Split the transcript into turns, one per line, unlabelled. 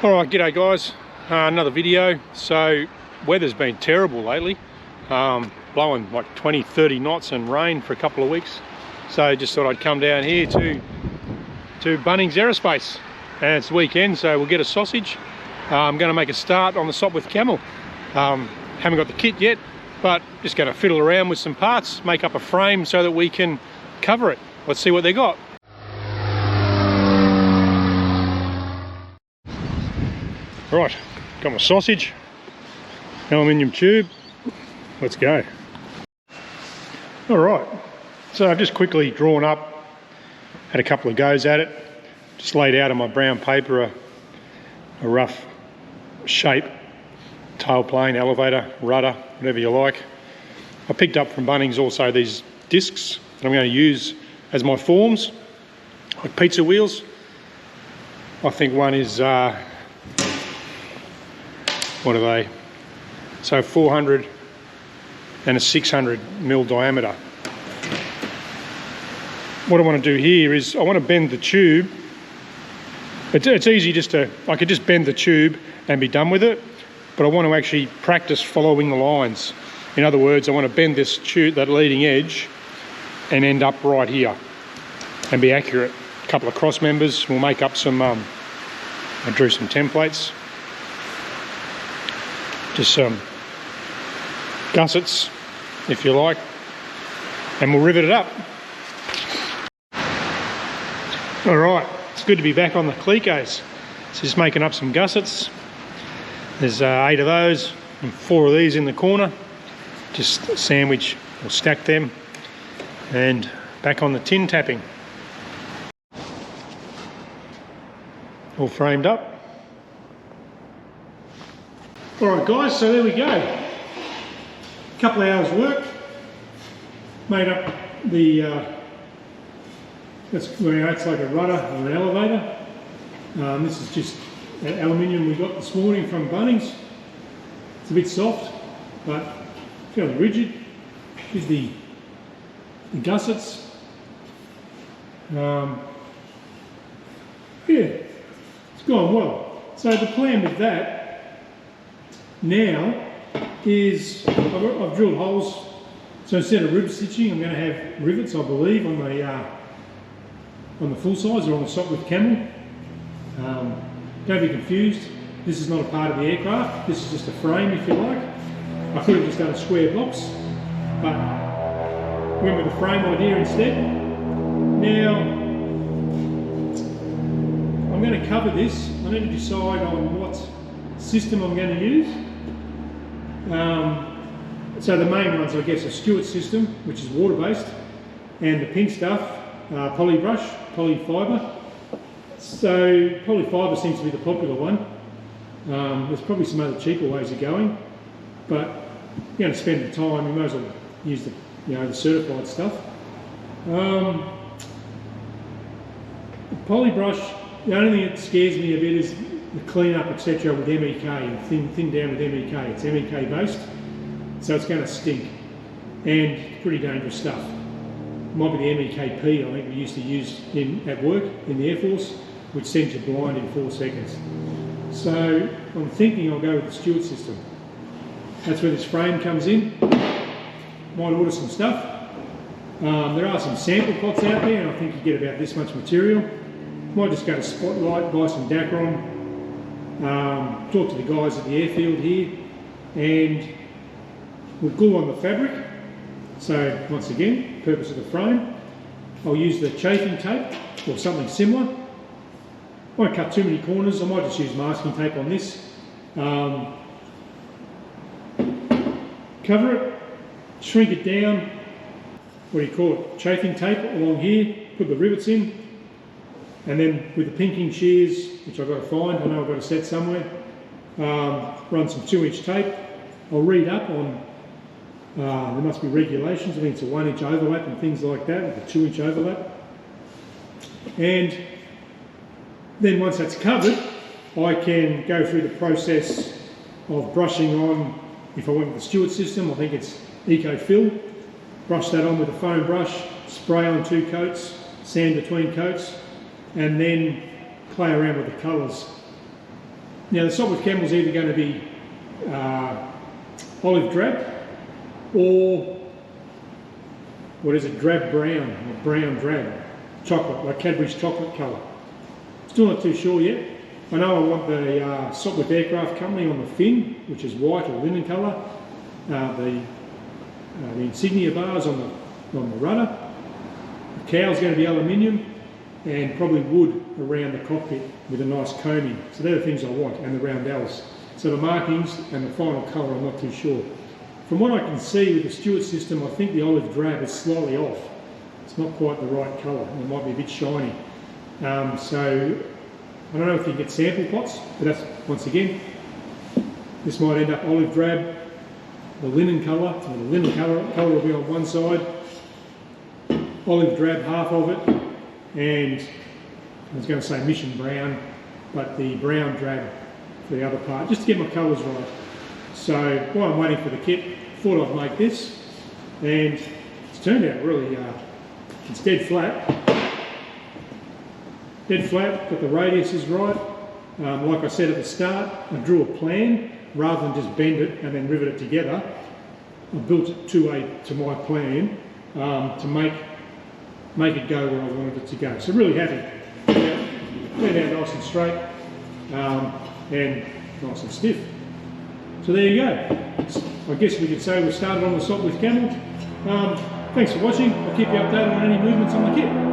Alright, g'day guys, another video. So weather's been terrible lately, blowing like 20-30 knots and rain for a couple of weeks. So just thought I'd come down here to Bunnings Aerospace, and it's the weekend, so we'll get a sausage. I'm going to make a start on the Sopwith Camel. Haven't got the kit yet, but just going to fiddle around with some parts, make up a frame so that we can cover it. Let's see what they got. Right, got my sausage, aluminium tube, let's go. Alright, so I've just quickly drawn up, had a couple of goes at it, just laid out on my brown paper a rough shape, tailplane, elevator, rudder, whatever you like. I picked up from Bunnings also these discs that I'm going to use as my forms, like pizza wheels. I think one is what are they? So 400 and a 600 mil diameter. What I want to do here is I want to bend the tube. It's easy just to, I could just bend the tube and be done with it, but I want to actually practice following the lines. In other words, I want to bend this tube, that leading edge, and end up right here and be accurate. A couple of cross members, we'll make up some, I drew some templates. Just some gussets, if you like, and we'll rivet it up. All right, it's good to be back on the Clecos. So just making up some gussets. There's 8 of those and 4 of these in the corner. Just sandwich or stack them, and back on the tin tapping. All framed up. Alright guys, so there we go. A couple of hours work. Made up the, it's like a rudder or an elevator. This is just aluminium we got this morning from Bunnings. It's a bit soft, but fairly rigid. Here's the gussets. Yeah, it's gone well. So the plan with that now is I've drilled holes, so instead of rib stitching I'm going to have rivets, I believe, on the full size or on the Sopwith Camel. Don't be confused, this is not a part of the aircraft, this is just a frame if you like. I could have just done a square box, but went with the frame idea instead. Now I'm going to cover this. I need to decide on what system I'm going to use. So the main ones, I guess, are Stewart system, which is water-based, and the pink stuff, polybrush, polyfibre. So polyfibre seems to be the popular one. There's probably some other cheaper ways of going, but you're going to spend the time, you might as well use the, the certified stuff. The polybrush, the only thing that scares me a bit is the clean-up, etc. with MEK, and thin down with MEK. It's MEK based, so it's going to stink, and pretty dangerous stuff. It might be the MEKP I think we used to use at work in the Air Force, which sends you blind in 4 seconds. So I'm thinking I'll go with the Stewart system. That's where this frame comes in. Might order some stuff. There are some sample pots out there, and I think you get about this much material. Might just go to Spotlight, buy some Dacron, talk to the guys at the airfield here, and we'll glue on the fabric. So once again, purpose of the frame, I'll use the chafing tape or something similar. Won't cut too many corners, I might just use masking tape on this. Cover it, shrink it down, what do you call it, chafing tape along here, put the rivets in, and then with the pinking shears, which I've got to find, I know I've got a set somewhere, run some 2-inch tape. I'll read up on, there must be regulations, I think it's a 1-inch overlap and things like that, with a 2-inch overlap. And then once that's covered, I can go through the process of brushing on, if I went with the Stewart system, I think it's Eco Fill. Brush that on with a foam brush, spray on 2 coats, sand between coats, and then play around with the colours Now the Sopwith Camel is either going to be olive drab or what is it, drab brown or brown drab, chocolate, like Cadbury's chocolate colour. Still not too sure yet. I know I want the Sopwith Aircraft Company on the fin, which is white or linen colour. The insignia bars on the rudder. The cow's going to be aluminium, and probably wood around the cockpit with a nice combing. So they're the things I want, and the roundels. So the markings and the final colour, I'm not too sure. From what I can see with the Stewart system, I think the olive drab is slightly off. It's not quite the right colour. It might be a bit shiny. So I don't know if you can get sample pots, but that's, once again, this might end up olive drab, the linen colour, or the linen colour will be on one side, olive drab half of it, and I was going to say mission brown, but the brown drab for the other part, just to get my colours right. So while I'm waiting for the kit, thought I'd make this, and it's turned out really, it's dead flat, got the radius is right. Like I said at the start, I drew a plan rather than just bend it and then rivet it together. I built it to my plan to make it go where I wanted it to go. So really happy. Turned out nice and straight and nice and stiff. So there you go. I guess we could say we've started on the Sopwith Camel. Thanks for watching. I'll keep you updated on any movements on the kit.